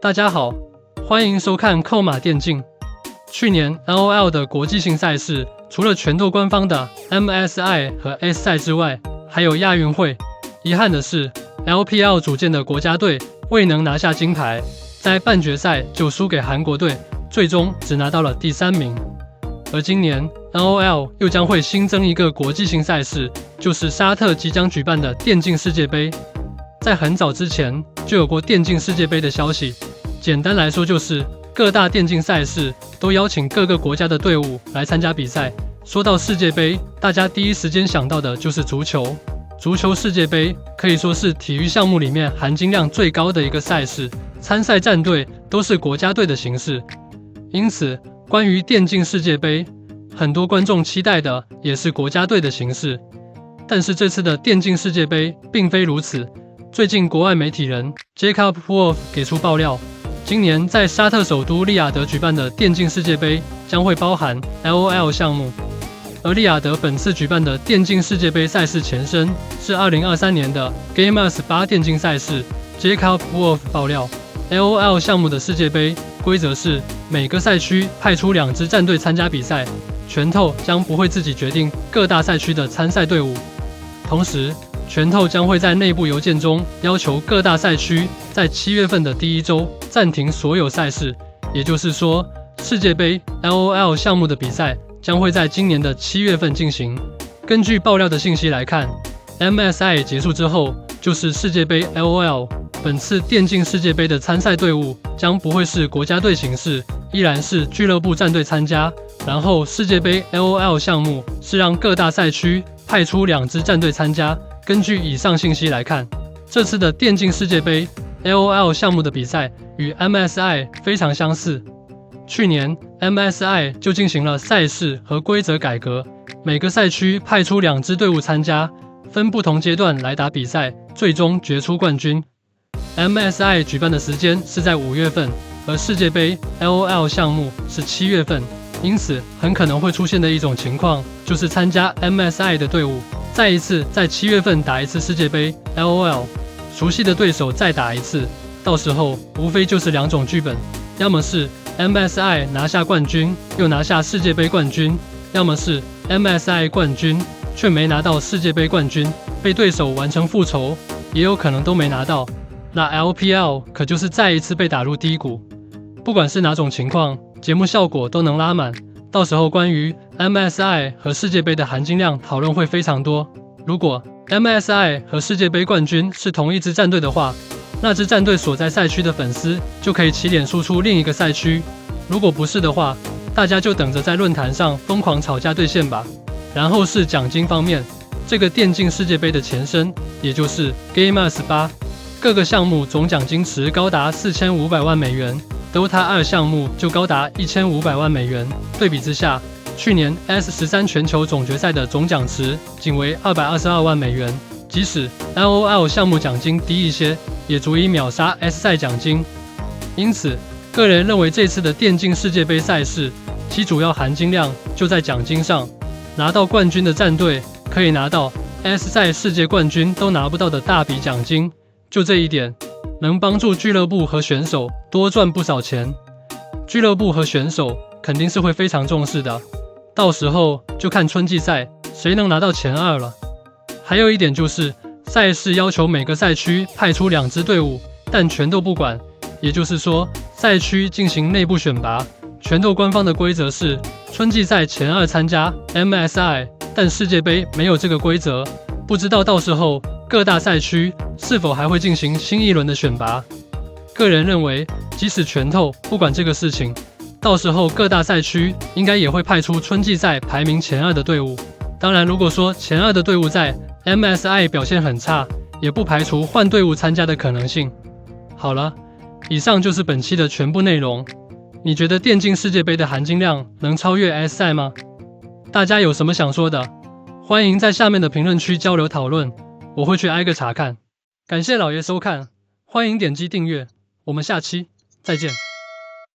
大家好，欢迎收看扣码电竞。去年 LOL 的国际性赛事，除了拳头官方的 MSI 和 S 赛之外，还有亚运会。遗憾的是 ，LPL 组建的国家队未能拿下金牌，在半决赛就输给韩国队，最终只拿到了第3名。而今年 LOL 又将会新增一个国际性赛事，就是沙特即将举办的电竞世界杯。在很早之前就有过电竞世界杯的消息，简单来说就是各大电竞赛事都邀请各个国家的队伍来参加比赛。说到世界杯，大家第一时间想到的就是足球。足球世界杯可以说是体育项目里面含金量最高的一个赛事，参赛战队都是国家队的形式。因此，关于电竞世界杯，很多观众期待的也是国家队的形式。但是这次的电竞世界杯并非如此。最近，国外媒体人 Jacob Wolf 给出爆料，今年在沙特首都利雅得举办的电竞世界杯将会包含 LOL 项目。而利雅得本次举办的电竞世界杯赛事前身是2023年的 Gamers 8电竞赛事。Jacob Wolf 爆料 ，LOL 项目的世界杯规则是每个赛区派出2支战队参加比赛，拳头将不会自己决定各大赛区的参赛队伍。同时，拳头将会在内部邮件中要求各大赛区在7月份的第1周暂停所有赛事，也就是说，世界杯 LOL 项目的比赛将会在今年的7月份进行。根据爆料的信息来看 ，MSI 结束之后就是世界杯 LOL。本次电竞世界杯的参赛队伍将不会是国家队形式，依然是俱乐部战队参加。然后世界杯 LOL 项目是让各大赛区派出2支战队参加。根据以上信息来看，这次的电竞世界杯 LOL 项目的比赛与 MSI 非常相似。去年 MSI 就进行了赛事和规则改革，每个赛区派出2支队伍参加，分不同阶段来打比赛，最终决出冠军。MSI 举办的时间是在5月份，而世界杯 LOL 项目是7月份，因此很可能会出现的一种情况就是参加 MSI 的队伍再一次在7月份打一次世界杯 LOL， 熟悉的对手再打一次，到时候无非就是2种剧本，要么是 MSI 拿下冠军又拿下世界杯冠军，要么是 MSI 冠军却没拿到世界杯冠军，被对手完成复仇，也有可能都没拿到。那 LPL 可就是再一次被打入低谷。不管是哪种情况，节目效果都能拉满。到时候关于 MSI 和世界杯的含金量讨论会非常多。如果 MSI 和世界杯冠军是同一支战队的话，那支战队所在赛区的粉丝就可以起脸输出另一个赛区。如果不是的话，大家就等着在论坛上疯狂吵架兑现吧。然后是奖金方面，这个电竞世界杯的前身，也就是 Gamers 8，各个项目总奖金池高达4500万美元。Dota 2项目就高达1500万美元。对比之下，去年 S13 全球总决赛的总奖池仅为222万美元。即使 LOL 项目奖金低一些，也足以秒杀 S 赛奖金。因此，个人认为这次的电竞世界杯赛事，其主要含金量就在奖金上。拿到冠军的战队可以拿到 S 赛世界冠军都拿不到的大笔奖金，就这一点，能帮助俱乐部和选手多赚不少钱。俱乐部和选手肯定是会非常重视的，到时候就看春季赛谁能拿到前2了。还有一点就是，赛事要求每个赛区派出2支队伍，但拳头不管，也就是说，赛区进行内部选拔。拳头官方的规则是春季赛前2参加 MSI， 但世界杯没有这个规则，不知道到时候各大赛区是否还会进行新一轮的选拔。个人认为，即使拳头不管这个事情，到时候各大赛区应该也会派出春季赛排名前2的队伍。当然，如果说前2的队伍在 MSI 表现很差，也不排除换队伍参加的可能性。好了，以上就是本期的全部内容。你觉得电竞世界杯的含金量能超越 S 赛吗？大家有什么想说的？欢迎在下面的评论区交流讨论，我会去挨个查看。感谢老爷收看，欢迎点击订阅，我们下期再见。